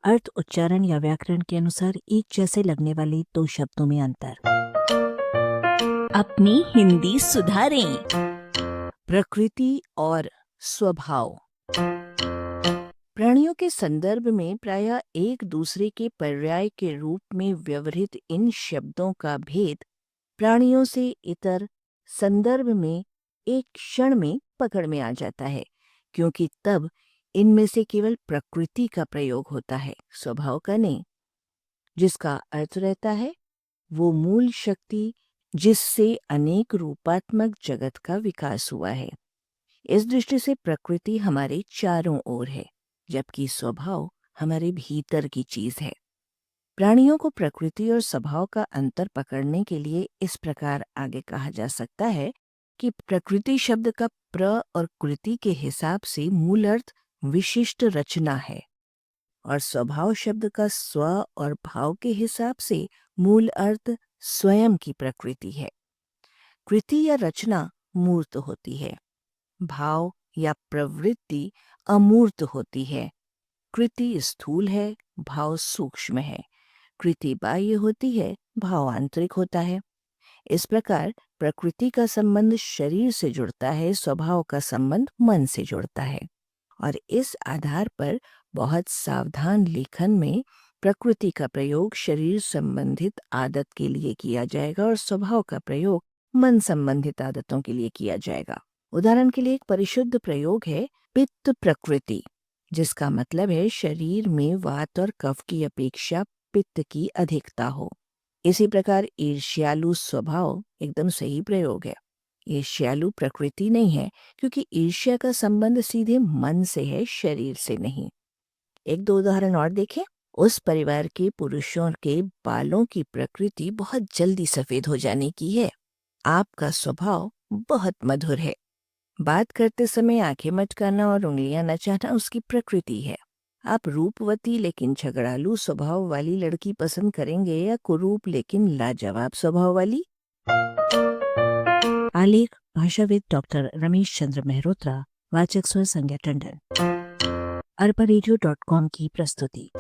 अर्थ, उच्चारण या व्याकरण के अनुसार एक जैसे लगने वाले दो शब्दों में अंतर। अपनी हिंदी सुधारें। प्रकृति और स्वभाव। प्राणियों के संदर्भ में प्रायः एक दूसरे के पर्याय के रूप में व्यवहृत इन शब्दों का भेद प्राणियों से इतर संदर्भ में एक क्षण में पकड़ में आ जाता है, क्योंकि तब इनमें से केवल प्रकृति का प्रयोग होता है, स्वभाव का नहीं। जिसका अर्थ रहता है वो मूल शक्ति जिससे अनेक रूपात्मक जगत का विकास हुआ है। इस दृष्टि से प्रकृति हमारे चारों ओर है, जबकि स्वभाव हमारे भीतर की चीज है। प्राणियों को प्रकृति और स्वभाव का अंतर पकड़ने के लिए इस प्रकार आगे कहा जा सकता है कि प्रकृति शब्द का प्र और कृति के हिसाब से मूल अर्थ विशिष्ट रचना है, और स्वभाव शब्द का स्व और भाव के हिसाब से मूल अर्थ स्वयं की प्रकृति है। कृति या रचना मूर्त होती है, भाव या प्रवृत्ति अमूर्त होती है। कृति स्थूल है, भाव सूक्ष्म है। कृति बाह्य होती है, भाव आंतरिक होता है। इस प्रकार प्रकृति का संबंध शरीर से जुड़ता है, स्वभाव का संबंध मन से जुड़ता है, और इस आधार पर बहुत सावधान लेखन में प्रकृति का प्रयोग शरीर संबंधित आदत के लिए किया जाएगा और स्वभाव का प्रयोग मन संबंधित आदतों के लिए किया जाएगा। उदाहरण के लिए एक परिशुद्ध प्रयोग है पित्त प्रकृति, जिसका मतलब है शरीर में वात और कफ की अपेक्षा पित्त की अधिकता हो। इसी प्रकार ईर्ष्यालु स्वभाव एकदम सही प्रयोग है। ईर्ष्यालु प्रकृति नहीं है, क्योंकि ईर्ष्या का संबंध सीधे मन से है, शरीर से नहीं। एक दो उदाहरण और देखें। उस परिवार के पुरुषों के बालों की प्रकृति बहुत जल्दी सफेद हो जाने की है। आपका स्वभाव बहुत मधुर है। बात करते समय आंखें मटकाना और उंगलियां नचाना उसकी प्रकृति है। आप रूपवती लेकिन झगड़ालू स्वभाव वाली लड़की पसंद करेंगे या कुरूप लेकिन लाजवाब स्वभाव वाली? आलेख भाषाविद डॉक्टर रमेश चंद्र मेहरोत्रा, वाचक स्वर संज्ञा टंडन। arpanedio.com की प्रस्तुति।